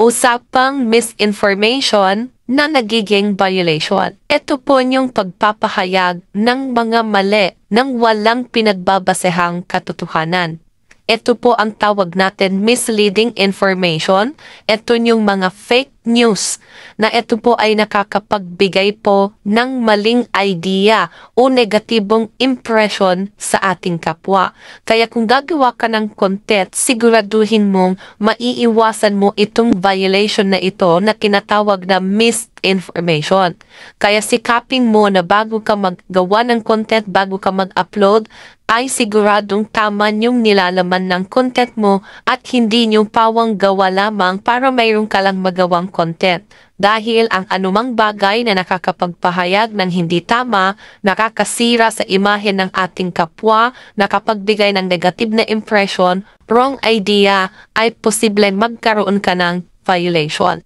usapang misinformation na nagiging violation. Ito po yung pagpapahayag ng mga mali ng walang pinagbabasehang katotohanan. Ito po ang tawag natin misleading information. Ito yung mga fake news na ito po ay nakakapagbigay po ng maling idea o negatibong impression sa ating kapwa. Kaya kung gagawa ka ng content, siguraduhin mong maiiwasan mo itong violation na ito na kinatawag na misinformation. Kaya sikapin mo na bago ka maggawa ng content, bago ka mag-upload, ay siguradong tama yung nilalaman ng content mo at hindi yung pawang gawa lamang para mayroon ka lang magawang content. Dahil ang anumang bagay na nakakapagpahayag ng hindi tama, nakakasira sa imahe ng ating kapwa, nakapagbigay ng negative na impression, wrong idea, ay posibleng magkaroon ka ng violation.